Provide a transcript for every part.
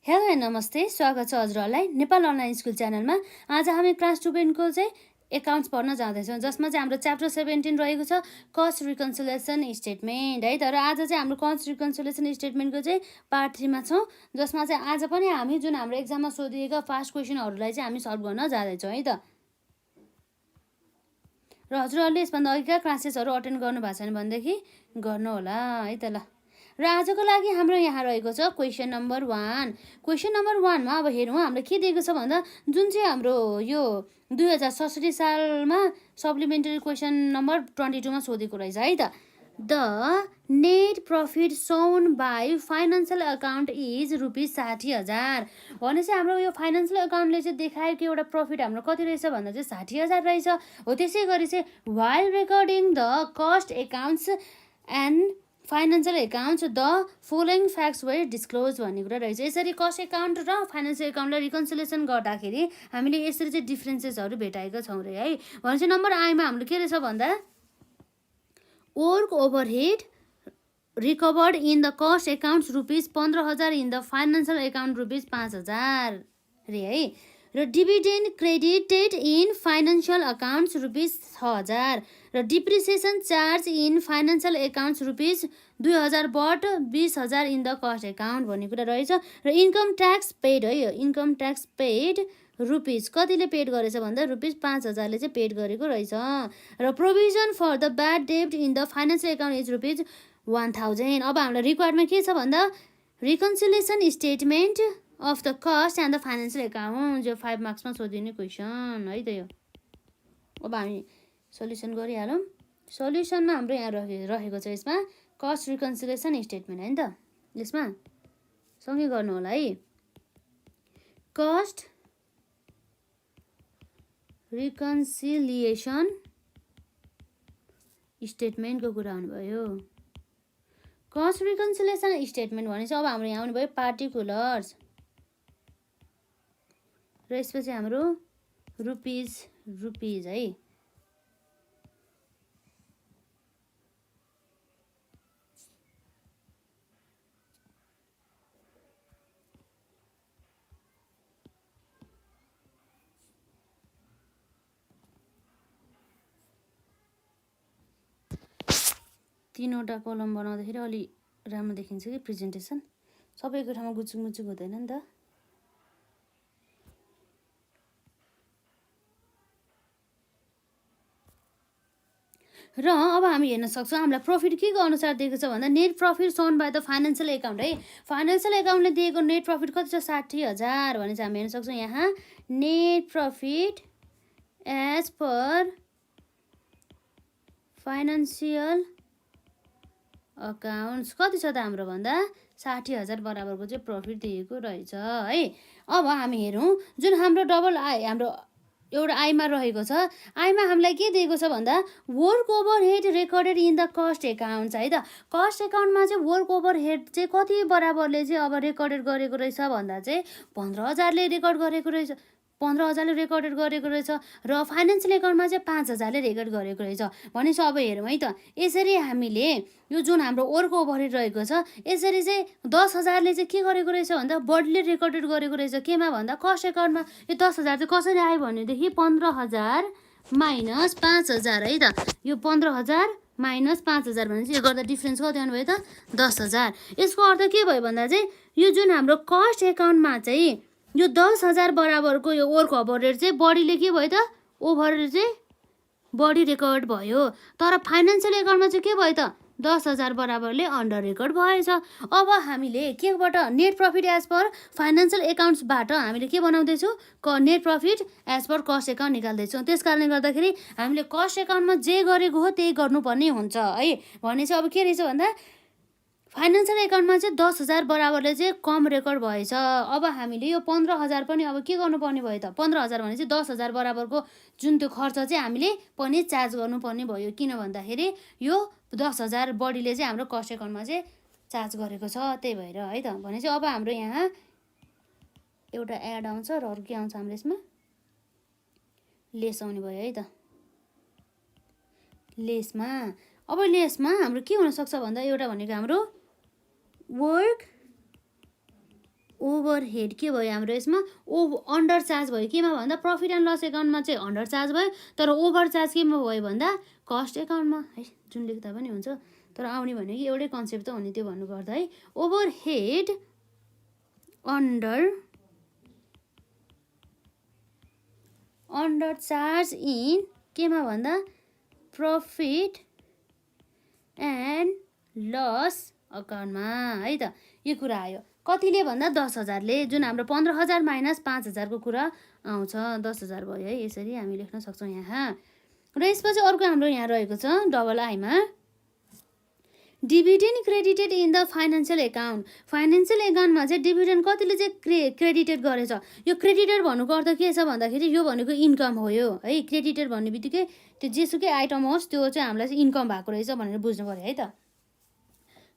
Hello and नमस्ते, स्वागत छ हजुरहरूलाई नेपाल अनलाइन स्कुल च्यानलमा। आज हामी क्लास 2 को चाहिँ एकाउन्ट्स पढ्न जाँदैछौँ, जसमा चाहिँ हाम्रो च्याप्टर 17 रहेको छ कस्ट रिकन्सिलेसन स्टेटमेन्ट है। तर आज चाहिँ हाम्रो कस्ट रिकन्सिलेसन स्टेटमेन्टको चाहिँ पार्ट 3 मा छौँ, जसमा चाहिँ आज पनि हामी जुन हाम्रो एक्जाममा सोधिएका फास्ट क्वेसनहरूलाई चाहिँ हामी सल्भ गर्न जाँदैछौँ है त। र हजुरहरूले यसभन्दा अघिका क्लासेसहरू अटेन्ड गर्नुभएको छैन भनेदेखि गर्नुहोला है त। ल र आजको लागि हाम्रो यहाँ रहेको छ क्वेसन नम्बर 1। क्वेसन नम्बर 1 मा अब हेरौँ हाम्रो के दिएको छ भन्दा जुन चाहिँ हाम्रो यो 2067 सालमा सप्लिमेन्टरी क्वेसन नम्बर 22 मा सोधेको रहेछ है त। The net profit shown by financial account is ₹60,000 भनेपछि हाम्रो यो फाइनेन्सियल अकाउन्टले चाहिँ देखायो कि एउटा प्रफिट हाम्रो कति रहेछ भन्दा चाहिँ 60,000 रहेछ हो। त्यसै गरी चाहिँ while recording the cost accounts and financial accounts the following facts were disclose भन्ने कुरा रहेछ। यसरी कस्ट एकाउन्ट र फाइनेन्सियल एकाउन्टलाई रिकन्सिलेसन गर्दाखेरि हामीले यसरी चाहिँ डिफ्रेन्सेसहरू भेटाएका छौँ रे है। भनेपछि नम्बर आईमा हाम्रो के रहेछ भन्दा work overhead recovered in the cost accounts ₹15,000 in the financial account ₹5,000 रे है। र dividend credited in financial accounts ₹6,000 र depreciation charge in financial accounts ₹2,000 but 20,000 in the cost account भन्ने कुरा रहेछ। र इन्कम ट्याक्स पेड है, इन्कम ट्याक्स पेड रुपिज कतिले पेड गरेछ भन्दा ₹5,000ले चाहिँ पेड गरेको रहेछ। र प्रोभिजन फर द ब्याड डेब्ट in the financial account is ₹1,000। अब हामीलाई रिक्वायरमा के छ भन्दा reconciliation statement of the cost and the financial account, जो 5 मार्क्समा सोधिने क्वेसन है त यो। अब हामी सल्युसन गरिहालौँ। सल्युसनमा हाम्रो यहाँ रहेको छ यसमा कस्ट रिकन्सिलेसन स्टेटमेन्ट है नि त। यसमा सँगै गर्नु होला है। कस्ट रिकन्सिलिएसन स्टेटमेन्टको कुरा हुनुभयो। कस्ट रिकन्सिलेसन स्टेटमेन्ट भनेपछि अब हाम्रो यहाँ आउनुभयो पार्टिकुलर्स र यसपछि हाम्रो रुपिज है। तीनवटा कलम बनाउँदाखेरि अलि राम्रो देखिन्छ कि प्रेजेन्टेसन, सबैको ठाउँमा गुचुक मुचुक हुँदैन नि त। र अब हामी हेर्न सक्छौँ हामीलाई प्रफिट के को अनुसार दिएको छ भन्दा net profit shown by the financial account है। फाइनेन्सियल एकाउन्टले दिएको नेट प्रफिट कति छ 60,000 भने चाहिँ हामी हेर्न सक्छौँ यहाँ net profit as per financial accounts कति छ त हाम्रो भन्दा 60,000 बराबरको चाहिँ प्रफिट दिएको रहेछ है। अब हामी हेरौँ जुन हाम्रो डबल आई हाम्रो एउटा आईमा रहेको छ, आईमा हामीलाई के दिएको छ भन्दा work overhead recorded in the cost accounts है त। कस्ट एकाउन्टमा चाहिँ वर्क ओभरहेड चाहिँ कति बराबरले चाहिँ अब रेकर्डेड गरेको रहेछ भन्दा चाहिँ 15,000ले रेकर्ड गरेको रहेछ, 15,000ले रेकर्डेड गरेको रहेछ। र फाइनेन्सियल एकाउन्टमा चाहिँ 5,000ले रेकर्ड गरेको रहेछ। भनेपछि अब हेरौँ है त, यसरी हामीले यो जुन हाम्रो वर्क ओभरहेड रहेको छ यसरी चाहिँ 10,000ले चाहिँ के गरेको रहेछ भन्दा बढीले रेकर्डेड गरेको रहेछ केमा भन्दा कस्ट एकाउन्टमा। यो 10,000 चाहिँ कसरी आयो भनेदेखि 15,000 माइनस 5,000 है त। यो 15,000 माइनस 5,000 भनेपछि यो गर्दा डिफ्रेन्स कति आउनुभयो त 10,000। यसको अर्थ के भयो भन्दा चाहिँ यो जुन हाम्रो कस्ट एकाउन्टमा चाहिँ यो 10,000 बराबरको यो वर्क ओभरहेड चाहिँ बढीले के भयो त ओभरहेड चाहिँ बढी रेकर्ड भयो। तर फाइनेन्सियल एकाउन्टमा चाहिँ के भयो त 10,000 बराबरले अन्डर रेकर्ड भएछ। अब हामीले केबाट net profit as per financial एकाउन्ट्सबाट हामीले के बनाउँदैछौँ net profit as per cost account निकाल्दैछौँ। त्यस कारणले गर्दाखेरि हामीले कस्ट एकाउन्टमा जे गरेको हो त्यही गर्नुपर्ने हुन्छ है। भने चाहिँ अब के रहेछ भन्दा फाइनेन्सियल एकाउन्टमा चाहिँ 10,000 बराबरले चाहिँ कम रेकर्ड भएछ। अब हामीले यो 15,000 पनि अब के गर्नुपर्ने भयो त 15,000 भने चाहिँ 10,000 बराबरको जुन त्यो खर्च चाहिँ हामीले पनि चार्ज गर्नुपर्ने भयो। किन भन्दाखेरि यो 10,000 बढीले चाहिँ हाम्रो कस्ट एकाउन्टमा चाहिँ चार्ज गरेको छ, त्यही भएर है त। भनेपछि अब हाम्रो यहाँ एउटा एड आउँछ र अरू के आउँछ हाम्रो यसमा लेस आउने भयो है त। लेसमा अब लेसमा हाम्रो के हुनसक्छ भन्दा एउटा भनेको हाम्रो वर्क ओभरहेड के भयो हाम्रो यसमा अन्डर चार्ज भयो केमा भन्दा प्रफिट एन्ड लस एकाउन्टमा चाहिँ अन्डर चार्ज भयो तर ओभर चार्ज केमा भयो भन्दा कस्ट एकाउन्टमा है जुन लेख्दा पनि हुन्छ तर आउने भनेको एउटै कन्सेप्ट त हो नि त्यो भन्नु पर्दा है ओभरहेड अन्डर चार्ज इन केमा भन्दा प्रफिट एन्ड लस अकाउन्टमा है त यो कुरा आयो कतिले भन्दा 10,000ले जुन हाम्रो 15,000 माइनस 5,000 को कुरा आउँछ 10,000 भयो है यसरी हामी लेख्न सक्छौँ यहाँ र यसपछि अर्को हाम्रो यहाँ रहेको छ डबल आईमा dividend credited in the financial एकाउन्टमा चाहिँ डिभिडेन्ड कतिले चाहिँ क्रेडिटेड गरेछ यो क्रेडिटेड भन्नुको अर्थ के छ भन्दाखेरि यो भनेको इन्कम हो यो है क्रेडिटेड भन्ने बित्तिकै त्यो जेसुकै आइटम होस् त्यो चाहिँ हामीलाई चाहिँ इन्कम भएको रहेछ भनेर बुझ्नु पर्यो है त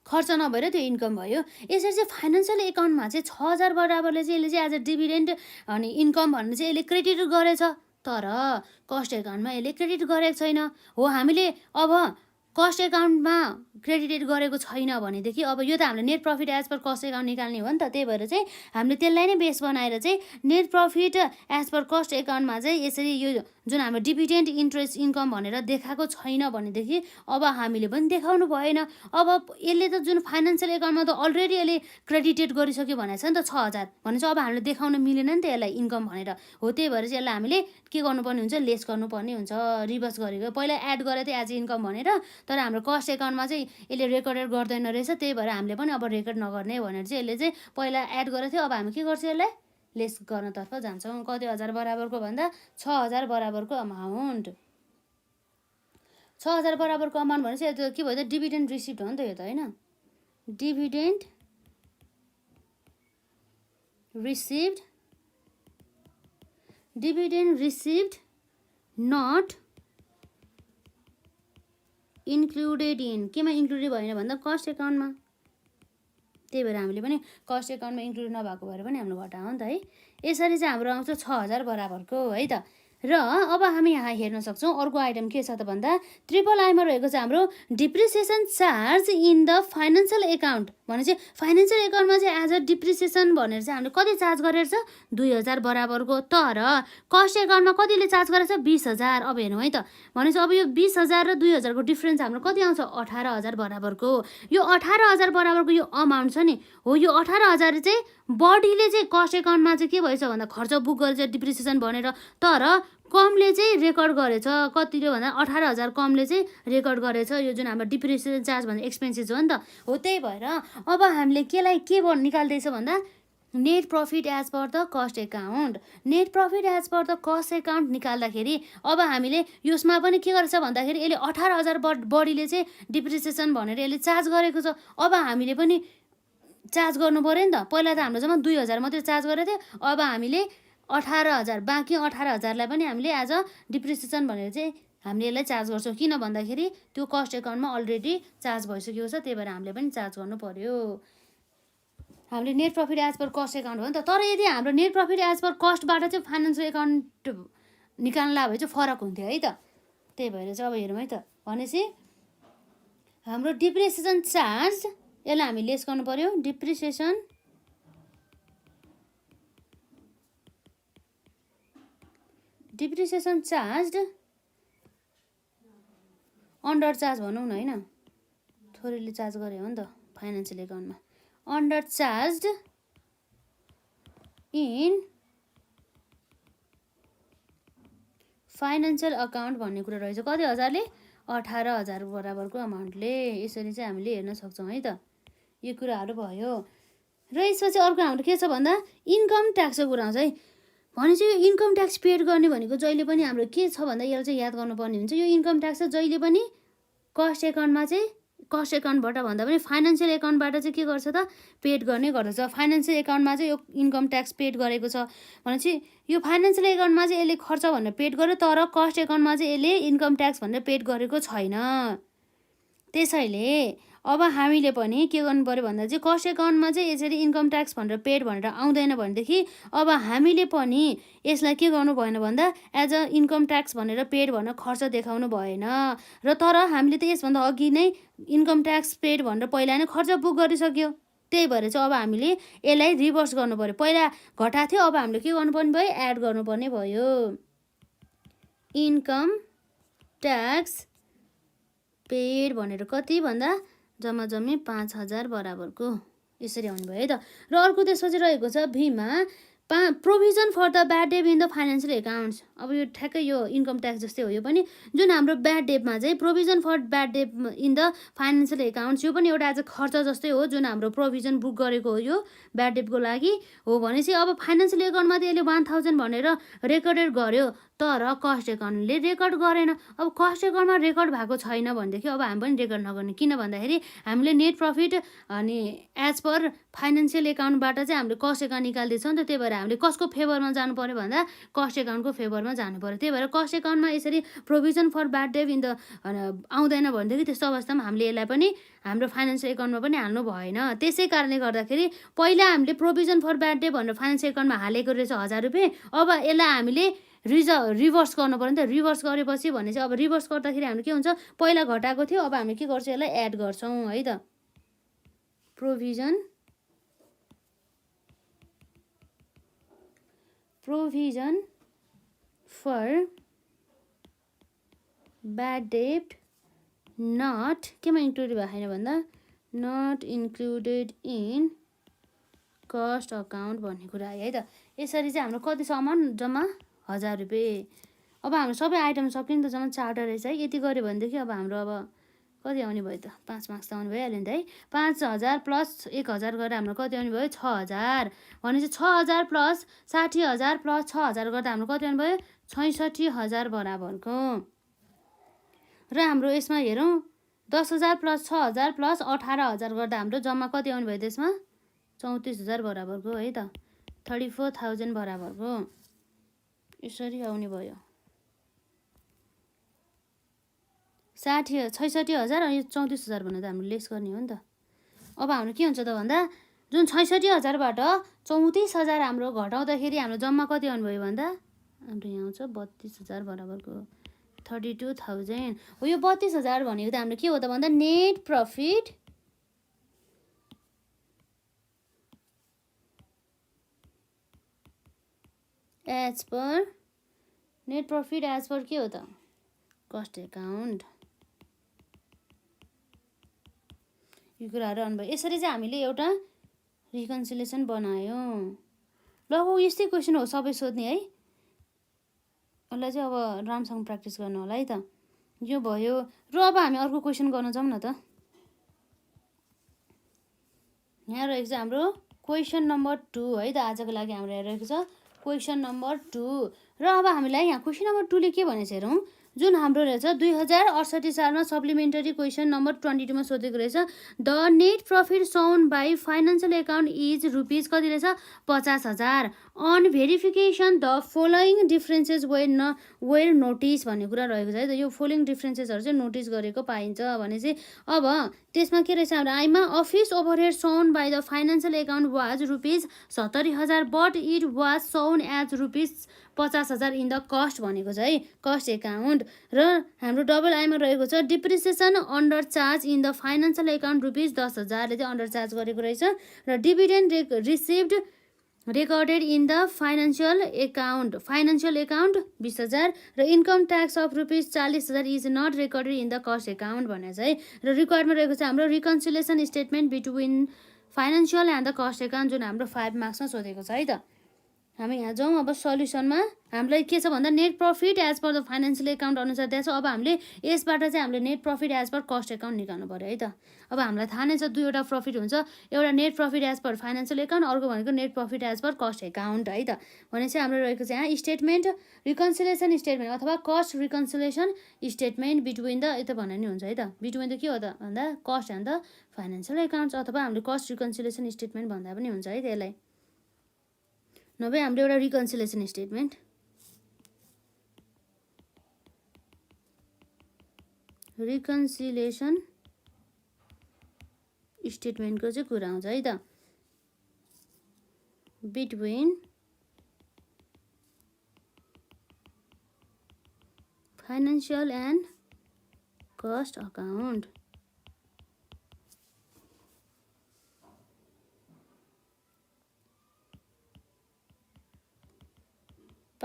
खर्च नभएर त्यो इन्कम भयो यसरी चाहिँ फाइनेन्सियल एकाउन्टमा चाहिँ 6,000 बराबरले चाहिँ यसले चाहिँ एज अ डिभिडेन्ड अनि इन्कम भन्ने चाहिँ यसले क्रेडिट गरेछ तर कस्ट एकाउन्टमा यसले क्रेडिट गरेको छैन हो हामीले अब कस्ट एकाउन्टमा क्रेडिटेड गरेको छैन भनेदेखि अब यो त हामीले net profit as per cost account निकाल्ने हो नि त त्यही भएर चाहिँ हामीले त्यसलाई नै बेस बनाएर चाहिँ net profit as per cost एकाउन्टमा चाहिँ यसरी यो जुन हाम्रो डिभिडेन्ड इन्ट्रेस्ट इन्कम भनेर देखाएको छैन भनेदेखि अब हामीले पनि देखाउनु भएन अब यसले त जुन फाइनेन्सियल एकाउन्टमा त अलरेडी यसले क्रेडिटेड गरिसक्यो भनेको छ नि त 6,000 भने चाहिँ अब हामीले देखाउन मिलेन नि त यसलाई इन्कम भनेर हो त्यही भएर चाहिँ यसलाई हामीले के गर्नुपर्ने हुन्छ लेस गर्नुपर्ने हुन्छ रिभर्स गरेको पहिला एड गरेको थियो एज इन्कम भनेर तर हाम्रो कस्ट एकाउन्टमा चाहिँ यसले रेकर्डेड गर्दैन रहेछ त्यही भएर हामीले पनि अब रेकर्ड नगर्ने भनेर चाहिँ यसले चाहिँ पहिला एड गरेको थियो अब हामी के गर्छौँ यसलाई लेस गर्नतर्फ जान्छौँ कति हजार बराबरको भन्दा 6,000 बराबरको अमाउन्ट 6,000 बराबरको अमाउन्ट भनेपछि यो के भयो त डिभिडेन्ड रिसिप्ट हो नि त यो त होइन dividend received not included in केमा इन्क्लुडेड भएन भन्दा कस्ट एकाउन्टमा त्यही भएर हामीले पनि कस्ट एकाउन्टमा इन्क्लुड नभएको भएर पनि हाम्रो घटायो नि त है यसरी चाहिँ हाम्रो आउँछ 6,000 बराबरको है त र अब हामी यहाँ हेर्न सक्छौँ अर्को आइटम के छ त भन्दा ट्रिपल आईमा रहेको छ हाम्रो depreciation charge in the financial account भने चाहिँ फाइनेन्सियल एकाउन्टमा चाहिँ एज अ डिप्रिसिएसन भनेर चाहिँ हामीले कति चार्ज गरेर छ 2,000 बराबरको तर कस्ट एकाउन्टमा कतिले चार्ज गरेर छ 20,000 अब हेर्नु है त भनेपछि अब यो 20,000 र 2,000 को डिफ्रेन्स हाम्रो कति आउँछ 18,000 बराबरको यो 18,000 बराबरको यो अमाउन्ट छ नि हो यो 18,000 चाहिँ बडीले चाहिँ कस्ट एकाउन्टमा चाहिँ के भएछ भन्दा खर्च बुक गरेछ डिप्रिसिएसन भनेर तर कमले चाहिँ रेकर्ड गरेछ कतिले भन्दा 18,000 कमले चाहिँ रेकर्ड गरेछ यो जुन हाम्रो डिप्रिसिएसन चार्ज भन्ने एक्सपेन्सेस हो नि त हो त्यही भएर अब हामीले केलाई के निकाल्दैछ भन्दा net profit as per the cost account net profit as per the cost account निकाल्दाखेरि अब हामीले यसमा पनि के गरेछ भन्दाखेरि यसले 18,000 बडीले चाहिँ डिप्रिसिएसन भनेर यसले चार्ज गरेको छ अब हामीले पनि चार्ज गर्नु पर्यो नि त पहिला त हाम्रो जम्मा 2,000 मात्रै चार्ज गरेको थियो अब हामीले 18,000 बाँकी 18,000लाई पनि हामीले एज अ डिप्रिसिएसन भनेर चाहिँ हामीले यसलाई चार्ज गर्छौँ किन भन्दाखेरि त्यो कस्ट एकाउन्टमा अलरेडी चार्ज भइसकेको छ त्यही भएर हामीले पनि चार्ज गर्नु पर्यो हामीले net profit as per cost account हो नि त तर यदि हाम्रो नेट प्रफिट एज पर कस्टबाट चाहिँ फाइनेन्सियल एकाउन्ट निकाल्न भए चाहिँ फरक हुन्थ्यो है त त्यही भएर चाहिँ अब हेरौँ है त भनेपछि हाम्रो डिप्रिसिएसन चार्ज यसलाई हामी लेस गर्नु पर्यो डिप्रिसिएसन चार्ज अन्डर चार्ज भनौँ न होइन थोरैले चार्ज गरे हो नि त फाइनेन्सियल एकाउन्टमा under charge in financial account भन्ने कुरा रहेछ कति हजारले 18,000 बराबरको अमाउन्टले यसरी चाहिँ हामीले हेर्न सक्छौँ है त यो कुराहरू भयो र यसपछि अर्को हाम्रो के छ भन्दा इन्कम ट्याक्सको कुरा आउँछ है भनेपछि यो इन्कम ट्याक्स पेड गर्ने भनेको जहिले पनि हाम्रो के छ भन्दा यसलाई चाहिँ याद गर्नुपर्ने हुन्छ यो इन्कम ट्याक्स चाहिँ जहिले पनि कस्ट एकाउन्टमा चाहिँ कस्ट एकाउन्टबाट भन्दा पनि फाइनेन्सियल एकाउन्टबाट चाहिँ के गर्छ त पेड गर्ने गर्दछ फाइनेन्सियल एकाउन्टमा चाहिँ यो इन्कम ट्याक्स पेड गरेको छ भनेपछि यो फाइनेन्सियल एकाउन्टमा चाहिँ यसले खर्च भनेर पेड गर्यो तर कस्ट एकाउन्टमा चाहिँ यसले इन्कम ट्याक्स भनेर पेड गरेको छैन त्यसैले अब हामीले पनि के गर्नु पर्यो भन्दा चाहिँ कस्ट एकाउन्टमा चाहिँ यसरी इन्कम ट्याक्स भनेर पेड भनेर आउँदैन भनेदेखि अब हामीले पनि यसलाई के गर्नु भएन भन्दा एज अ इन्कम ट्याक्स भनेर पेड भनेर खर्च देखाउनु भएन र तर हामीले त यसभन्दा अघि नै इन्कम ट्याक्स पेड भनेर पहिला नै खर्च बुक गरिसक्यो त्यही भएर चाहिँ अब हामीले यसलाई रिभर्स गर्नु पर्यो। पहिला घटाएको थियो, अब हामीले के गर्नुपर्ने भयो, एड गर्नुपर्ने भयो। इन्कम ट्याक्स पेड भनेर कति भन्दा जम्मा जम्मी 5,000 बराबरको यसरी आउने भयो है त। र अर्को त्यसपछि रहेको छ भीमा provision for the bad debt in the financial accounts. अब यो ठ्याक्कै यो इन्कम ट्याक्स जस्तै हो यो पनि, जुन हाम्रो ब्याड डेटमा चाहिँ provision for bad debt in the financial accounts, यो पनि एउटा आज खर्च जस्तै हो जुन हाम्रो प्रोभिजन बुक गरेको हो यो ब्याड डेटको लागि हो भनेपछि अब फाइनेन्सियल एकाउन्टमा त यसले 1,000 भनेर रेकर्डेड गर्यो, तर कस्ट एकाउन्टले रेकर्ड गरेन। अब कस्ट एकाउन्टमा रेकर्ड भएको छैन भनेदेखि अब हामी पनि रेकर्ड नगर्ने, किन भन्दाखेरि हामीले नेट प्रफिट अनि एज पर फाइनेन्सियल एकाउन्टबाट चाहिँ हामीले कस्ट एकाउन्ट निकाल्दैछौँ नि त, त्यही भएर हामीले कसको फेभरमा जानु पर्यो भन्दा कस्ट एकाउन्टको फेभरमा जानु पर्यो। त्यही भएर कस्ट एकाउन्टमा यसरी provision for bad debt in the आउँदैन भनेदेखि त्यस्तो अवस्थामा हामीले यसलाई पनि हाम्रो फाइनेन्सियल एकाउन्टमा पनि हाल्नु भएन। त्यसै कारणले गर्दाखेरि पहिला हामीले प्रोभिजन फर ब्याड डेट भनेर फाइनेन्सियल एकाउन्टमा हालेको रहेछ 1,000 रुपियाँ, अब यसलाई हामीले रिभर्स गर्नु पर्यो नि त। रिभर्स गरेपछि भने चाहिँ अब रिभर्स गर्दाखेरि हामीले के हुन्छ, पहिला घटाएको थियो, अब हामी के गर्छौँ, यसलाई एड गर्छौँ है त। Provision for bad debt not केमा इन्क्लुडेड भएको छैन भन्दा not included in cost account भन्ने कुरा आयो है त। यसरी चाहिँ हाम्रो कति सामान जम्मा 1,000 रुपियाँ। अब हाम्रो सबै आइटम सक्यो नि त, जम्मा 4वटा रहेछ है। यति गऱ्यो भनेदेखि अब हाम्रो अब कति आउने भयो त, 5 मार्क्स त आउने भइहाल्यो नि त है। 5,000 प्लस 1,000 गरेर हाम्रो कति आउने भयो, 6,000 भनेपछि 6,000 प्लस 60,000 प्लस 6,000 गर्दा हाम्रो कति आउने भयो, 66,000 बराबरको। र हाम्रो यसमा हेरौँ 10,000 प्लस 6,000 प्लस 18,000 गर्दा हाम्रो जम्मा कति आउने भयो त्यसमा, 34,000 बराबरको है त, 34,000 बराबरको यसरी आउने भयो। 66,000 अनि 34,000 भन्दा त हाम्रो लेस गर्ने हो नि त। अब हाम्रो के हुन्छ त भन्दा जुन 66,000बाट 34,000 हाम्रो घटाउँदाखेरि हाम्रो जम्मा कति आउनुभयो भन्दा हाम्रो यहाँ आउँछ 32,000 बराबरको 32,000 हो। यो 32,000 भनेको त हाम्रो के हो त भन्दा नेट प्रफिट एज पर के हो त, कस्ट एकाउन्ट। यो कुराहरू आउनुभयो। यसरी चाहिँ हामीले एउटा रिकन्सिलेसन बनायौँ। ल अब यस्तै क्वेसन हो सबै सोध्ने है, यसलाई चाहिँ अब राम्रोसँग प्र्याक्टिस गर्नु होला है त। यो भयो। र अब हामी अर्को क्वेसन गर्न जाउँ न त। यहाँ रहेको छ हाम्रो क्वेसन नम्बर 2 है त। आजको लागि हाम्रो यहाँ रहेको छ क्वेसन नम्बर 2। र अब हामीलाई यहाँ क्वेसन नम्बर 2ले के भनेको छ हेरौँ। जुन हाम्रो रहेछ 2068 सालमा सप्लिमेन्टरी क्वेसन नम्बर 22 मा सोधेको रहेछ। The net profit shown by financial account is rupees कति रहेछ, 50,000। On verification the following differences were notice भन्ने कुरा रहेको छ है त। यो फलोइङ डिफ्रेन्सेसहरू चाहिँ नोटिस गरेको पाइन्छ भने चाहिँ अब त्यसमा के रहेछ हाम्रो आइमा office overhead shown by the financial account was rupees 70,000 but it was shown as rupees 50,000 in the cost भनेको छ है, कस्ट एकाउन्ट। र हाम्रो डबल आइमा रहेको छ depreciation under charge in the financial account rupees 10,000ले चाहिँ अन्डर चार्ज गरेको रहेछ। र dividend received recorded in the financial account 20,000। र income tax of rupees 40,000 is not recorded in the cost account भनेको छ है। र रिक्वायरमा रहेको छ हाम्रो reconciliation statement between financial and the cost account जुन हाम्रो 5 मार्क्समा सोधेको छ है त। हामी यहाँ जाउँ अब सल्युसनमा। हामीलाई के छ भन्दा net profit as per the financial account अनुसार दिएको छ। अब हामीले यसबाट चाहिँ हामीले net profit as per cost account निकाल्नु पर्यो है त। अब हामीलाई थाहा नै छ दुईवटा प्रफिट हुन्छ, एउटा net profit as per financial account, अर्को भनेको net profit as per cost account है त। भनेपछि हाम्रो रहेको छ यहाँ स्टेटमेन्ट रिकन्सिलेसन स्टेटमेन्ट अथवा cost reconciliation statement between the यता भन्ने नि हुन्छ है त। बिट्विन द के हो त भन्दा cost and the financial accounts अथवा हामीले कस्ट रिकन्सिलेसन स्टेटमेन्ट भन्दा पनि हुन्छ है त्यसलाई। नभए हाम्रो एउटा रिकन्सिलेसन स्टेटमेन्ट स्टेटमेन्टको चाहिँ कुरा आउँछ है त। Between financial and cost account.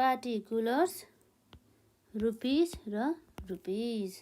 Particulars rupees र रुपिस।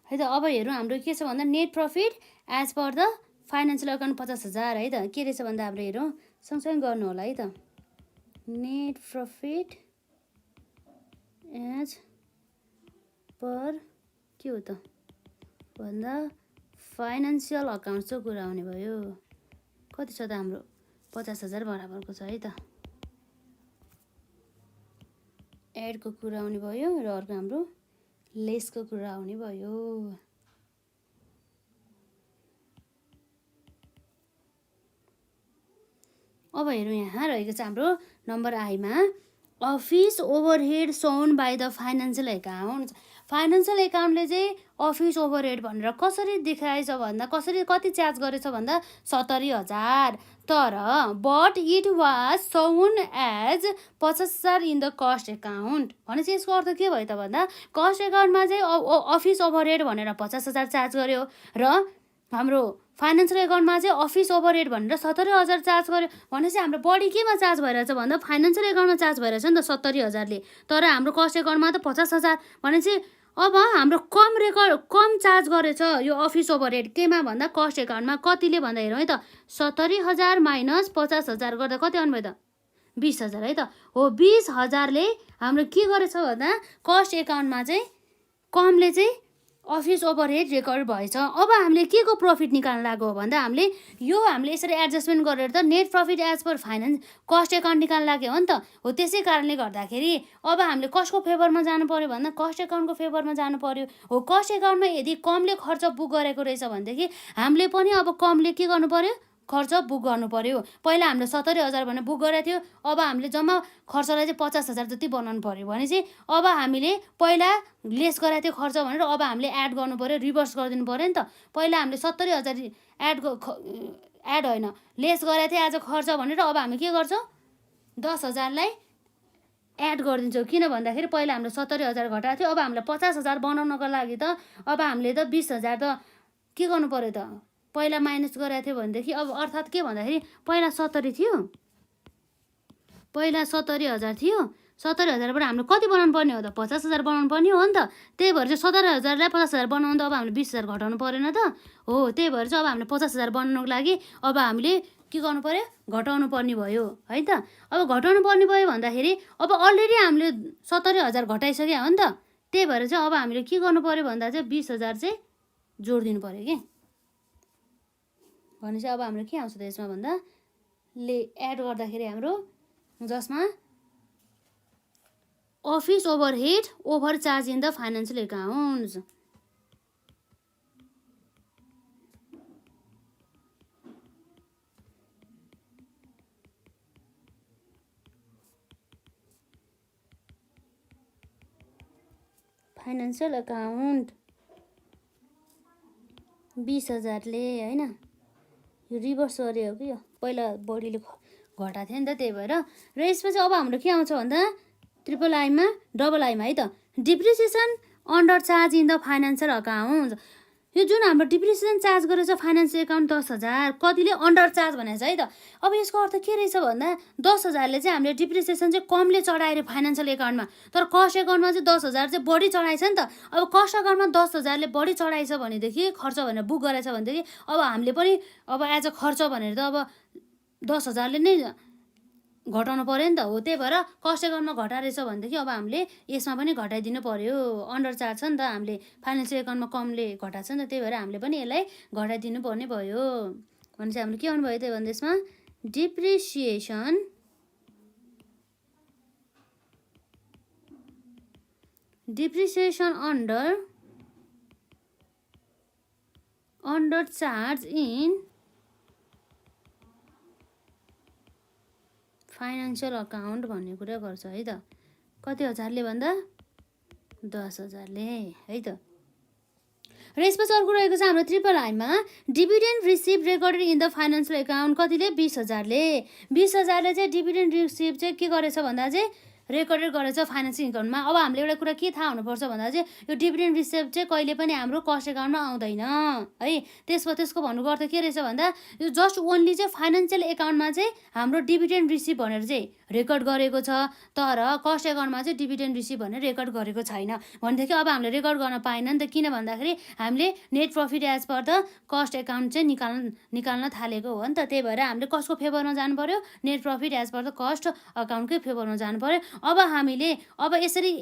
है त अब हेरौँ हाम्रो के छ भन्दा net profit as per the financial account 50,000 है त के रहेछ भन्दा हाम्रो हेरौँ सँगसँगै गर्नु होला है त नेट प्रफिट एज पर के हो त भन्दा फाइनेन्सियल अकाउन्ट्सको कुरा आउने भयो कति छ त हाम्रो 50,000 बराबरको छ है त एडको कुरा आउने भयो र अर्को हाम्रो लेसको कुरा आउने भयो अब हेरौँ यहाँ रहेको छ हाम्रो नम्बर आईमा office overhead shown by the financial account financial एकाउन्टले चाहिँ अफिस ओभरहेड भनेर कसरी देखाएछ भन्दा कसरी कति चार्ज गरेछ भन्दा 70,000 तर but it was shown as 50,000 in the cost account भनेपछि यसको अर्थ के भयो त भन्दा कस्ट एकाउन्टमा चाहिँ अफिस ओभरहेड भनेर 50,000 चार्ज गर्यो र हाम्रो फाइनेन्सियल एकाउन्टमा चाहिँ अफिस ओभरहेड भनेर 70,000 चार्ज गर्यो भनेपछि हाम्रो बढी केमा चार्ज भइरहेछ भन्दा फाइनेन्सियल एकाउन्टमा चार्ज भइरहेछ नि त 70,000ले तर हाम्रो कस्ट एकाउन्टमा त 50,000 भनेपछि अब हाम्रो कम चार्ज गरेछ यो अफिस ओभरहेड केमा भन्दा कस्ट एकाउन्टमा कतिले भन्दा हेरौँ है त 70,000 माइनस 50,000 गर्दा कति आउनु भयो त 20,000 है त हो 20,000ले हाम्रो के गरेछ भन्दा कस्ट एकाउन्टमा चाहिँ कमले चाहिँ अफिस ओभरहेड रेकर्ड भएछ अब हामीले के को प्रफिट निकाल्न लाग्यो भन्दा हामीले यसरी एडजस्टमेन्ट गरेर त net profit as per finance cost account निकाल्न लाग्यो हो नि त हो त्यसै कारणले गर्दाखेरि अब हामीले कसको फेभरमा जानु पर्यो भन्दा कस्ट एकाउन्टको फेभरमा जानु पर्यो हो कस्ट एकाउन्टमा यदि कमले खर्च बुक गरेको रहेछ भनेदेखि हामीले पनि अब कमले के गर्नु पर्यो खर्च बुक गर्नु पर्यो पहिला हामीले 70,000 भनेर बुक गरेको थियो अब हामीले जम्मा खर्चलाई चाहिँ 50,000 जति बनाउनु पर्यो भने चाहिँ अब हामीले पहिला लेस गरेको थियो खर्च भनेर अब हामीले एड गर्नु पर्यो रिभर्स गरिदिनु पर्यो नि त पहिला हामीले 70,000 एड होइन लेस गरेको थियो आज खर्च भनेर अब हामी के गर्छौँ 10,000लाई एड गरिदिन्छौँ किन भन्दाखेरि पहिला हामीले 70,000 घटाएको थियो अब हामीलाई 50,000 बनाउनको लागि त अब हामीले त 20,000 त के गर्नु पर्यो त पहिला माइनस गरेको थियो भनेदेखि अब अर्थात् के भन्दाखेरि पहिला 70 थियो पहिला 70,000 थियो 70,000बाट हामीले कति बनाउनु पर्ने हो त 50,000 बनाउनु पर्ने हो नि त त्यही भएर चाहिँ 70,000लाई 50,000 बनाउनु त अब हामीले 20,000 घटाउनु परेन त हो त्यही भएर चाहिँ अब हामीले 50,000 बनाउनुको लागि अब हामीले के गर्नु पर्यो घटाउनु पर्ने भयो है त अब घटाउनु पर्ने भयो भन्दाखेरि अब अलरेडी हामीले 70,000 घटाइसक्यो हो नि त त्यही भएर चाहिँ अब हामीले के गर्नु पर्यो भन्दा चाहिँ 20,000 चाहिँ जोडिदिनु पर्यो कि भनेपछि अब हाम्रो के आउँछ त यसमा भन्दा एड गर्दाखेरि हाम्रो जसमा office overhead over charge in the financial accounts financial account 20,000ले होइन यो रिभर्स गऱ्यो कि यो पहिला बढीले घटाएको थियो नि त त्यही भएर र यसपछि अब हाम्रो के आउँछ भन्दा ट्रिपल आईमा डबल आईमा है त depreciation under charge in the financial account यो जुन हाम्रो डिप्रिसिएसन चार्ज गरेछ फाइनेन्सियल एकाउन्ट 10,000 कतिले अन्डर चार्ज भनेको छ है त अब यसको अर्थ के रहेछ भन्दा 10,000ले चाहिँ हामीले डिप्रिसिएसन चाहिँ कमले चढाएर फाइनेन्सियल एकाउन्टमा तर कस्ट एकाउन्टमा चाहिँ 10,000 चाहिँ बढी चढाएछ नि त अब कस्ट एकाउन्टमा 10,000ले बढी चढाएछ भनेदेखि खर्च भनेर बुक गरेछ भनेदेखि अब हामीले पनि अब एज अ खर्च भनेर त अब 10,000ले नै घटाउनु पर्यो नि त हो त्यही भएर कस्ट एकाउन्टमा घटाएछ भनेदेखि अब हामीले यसमा पनि घटाइदिनु पर्यो अन्डर चार्ज छ नि त हामीले फाइनेन्सियल एकाउन्टमा कमले घटाएको छ नि त त्यही भएर हामीले पनि यसलाई घटाइदिनु पर्ने भयो भनेपछि हामीले के गर्नु भयो त्यही भन्दा यसमा depreciation under charge in financial account भन्ने कुरा गर्छ है त। कति हजारले भन्दा 10,000ले है त। र यसपछि अर्को रहेको छ हाम्रो ट्रिपल आईमा dividend receive recorded in the financial account कतिले 20,000ले। 20,000ले चाहिँ डिभिडेन्ड रिसिभ चाहिँ के गरेछ भन्दा चाहिँ रेकर्डेड गरेछ फाइनेन्सियल एकाउन्टमा। अब हामीले एउटा कुरा के थाहा हुनुपर्छ भन्दा चाहिँ यो डिभिडेन्ड रिसिभ चाहिँ कहिले पनि हाम्रो कस्ट एकाउन्टमा आउँदैन है। त्यसको भन्नुको अर्थ के रहेछ भन्दा यो जस्ट ओन्ली चाहिँ फाइनेन्सियल एकाउन्टमा चाहिँ हाम्रो डिभिडेन्ड रिसिभ भनेर चाहिँ रेकर्ड गरेको छ, तर कस्ट एकाउन्टमा चाहिँ डिभिडेन्ड रिसिभ भनेर रेकर्ड गरेको छैन भनेदेखि अब हामीले रेकर्ड गर्न पाएन नि त। किन भन्दाखेरि हामीले net profit as per the cost account चाहिँ निकाल्न थालेको हो नि त। त्यही भएर हामीले कसको फेभरमा जानु पर्यो, net profit as per the cost अकाउन्टकै फेभरमा जानु पर्यो। अब हामीले अब यसरी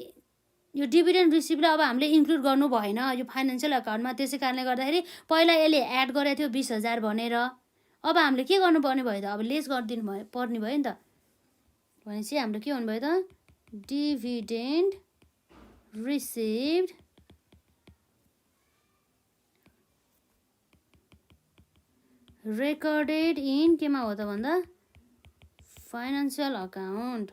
यो डिभिडेन्ड रिसिभलाई अब हामीले इन्क्लुड गर्नु भएन यो फाइनेन्सियल अकाउन्टमा। त्यसै कारणले गर्दाखेरि पहिला यसले एड गरेको थियो 20,000 भनेर। अब हामीले के गर्नुपर्ने भयो त, अब लेस गरिदिनु पर्ने भयो नि त। भनेपछि हाम्रो के हुनुभयो त, डिभिडेन्ड रिसिभ्ड रेकर्डेड इन केमा हो त भन्दा फाइनेन्सियल अकाउन्ट।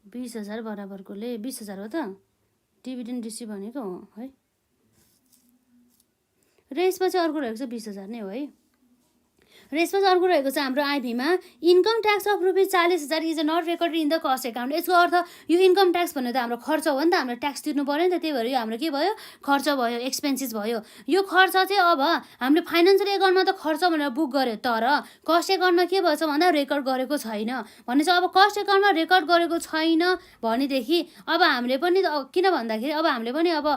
20,000 बराबरकोले 20,000 हो त डिभिडेन्ड रिसिभ भनेको हो है। र यसपछि अर्को रहेको छ 20,000 नै हो है। र यसपछि अर्को रहेको छ हाम्रो आइभीमा income tax of ₹40,000 is not recorded in the cost account. यसको अर्थ यो इन्कम ट्याक्स भन्ने त हाम्रो खर्च हो नि त, हाम्रो ट्याक्स तिर्नु पर्यो नि त। त्यही भएर यो हाम्रो के भयो, खर्च भयो, एक्सपेन्सेस भयो। यो खर्च चाहिँ अब हामीले फाइनेन्सियल एकाउन्टमा त खर्च भनेर बुक गर्यो, तर कस्ट एकाउन्टमा के भएछ भन्दा रेकर्ड गरेको छैन। भनेपछि अब कस्ट एकाउन्टमा रेकर्ड गरेको छैन भनेदेखि अब हामीले पनि किन भन्दाखेरि अब हामीले पनि अब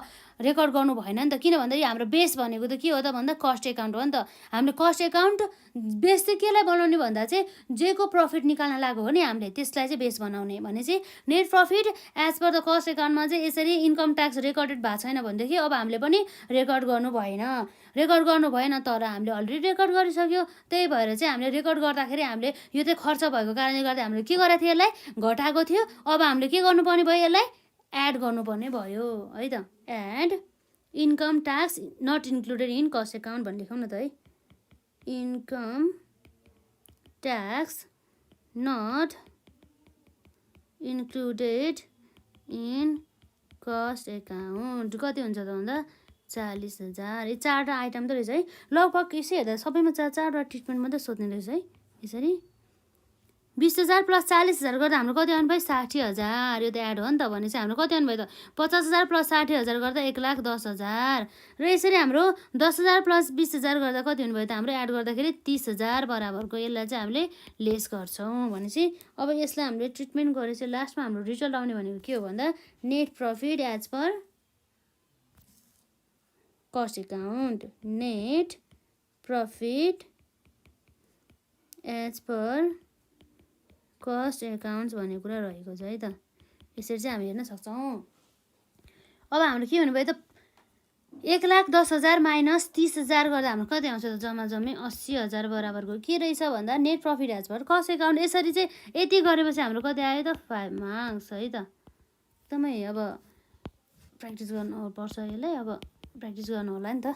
रेकर्ड गर्नु भएन नि त। किन भन्दाखेरि हाम्रो बेस भनेको त के हो त भन्दा कस्ट एकाउन्ट हो नि त। हामीले कस्ट एकाउन्ट बेस चाहिँ केलाई बनाउने भन्दा चाहिँ जेको प्रफिट निकाल्न लागेको हो नि हामीले त्यसलाई चाहिँ बेस बनाउने। भनेपछि net profit as per the cost एकाउन्टमा चाहिँ यसरी इन्कम ट्याक्स रेकर्डेड भएको छैन भनेदेखि अब हामीले पनि रेकर्ड गर्नु भएन, तर हामीले अलरेडी रेकर्ड गरिसक्यो। त्यही भएर चाहिँ हामीले रेकर्ड गर्दाखेरि हामीले यो चाहिँ खर्च भएको कारणले गर्दा हामीले के गरेको थियो, यसलाई घटाएको थियो। अब हामीले के गर्नुपर्ने भयो, यसलाई एड गर्नुपर्ने भयो है त। Add income tax not included in cost account भन्ने लेखौँ न त है। Income tax not included in cost account कति हुन्छ त भन्दा 40,000। यो 4वटा आइटम त रहेछ है। लगभग यसै हेर्दा सबैमा 4वटा ट्रिटमेन्ट मात्रै सोध्ने रहेछ है। यसरी 20,000 प्लस 40,000 गर्दा हाम्रो कति आउनु भयो, 60,000। यो त एड हो नि त। भनेपछि हाम्रो कति आउनु भयो त, 50,000 प्लस 60,000 गर्दा 1,10,000। र यसरी हाम्रो 10,000 प्लस 20,000 गर्दा कति हुनुभयो त, हाम्रो एड गर्दाखेरि 30,000 बराबरको। यसलाई चाहिँ हामीले लेस गर्छौँ। भनेपछि अब यसलाई हामीले ट्रिटमेन्ट गरेपछि लास्टमा हाम्रो रिजल्ट आउने भनेको के हो भन्दा net profit as per cost account. Net profit as per cost accounts भन्ने कुरा रहेको छ है त। यसरी चाहिँ हामी हेर्न सक्छौँ। अब हाम्रो के हुनुभयो त, 1,10,000 माइनस 30,000 गर्दा हाम्रो कति आउँछ त, जम्मा जम्मी 80,000 बराबरको के रहेछ भन्दा net profit as per cost account. यसरी चाहिँ यति गरेपछि हाम्रो कति आयो त, 5 मार्क्स है त। एकदमै अब प्र्याक्टिस गर्नुपर्छ यसलाई, अब प्र्याक्टिस गर्नु होला नि त।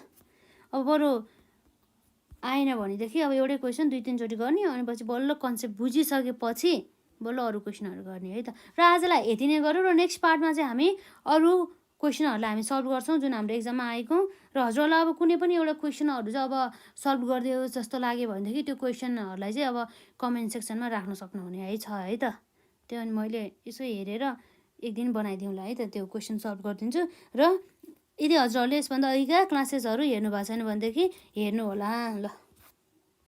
अब बरु आएन भनेदेखि अब एउटै क्वेसन 2-3 चोटि गर्ने, अनि पछि बल्ल कन्सेप्ट बुझिसकेपछि बल्ल अरू क्वेसनहरू गर्ने है त। र आजलाई यति नै गरौँ। र नेक्स्ट पार्टमा चाहिँ हामी अरू क्वेसनहरूलाई हामी सल्भ गर्छौँ जुन हाम्रो एक्जाममा आएको। र हजुरहरूलाई अब कुनै पनि एउटा क्वेसनहरू चाहिँ अब सल्भ गरिदियो जस्तो लाग्यो भनेदेखि त्यो क्वेसनहरूलाई चाहिँ अब कमेन्ट सेक्सनमा राख्न सक्नुहुने है छ है त। त्यो अनि मैले यसो हेरेर एक दिन बनाइदिउँला है त, त्यो क्वेसन सल्भ गरिदिन्छु। र यदि हजुरहरूले यसभन्दा अघिका क्लासेसहरू हेर्नु भएको छैन भनेदेखि हेर्नु होला ल।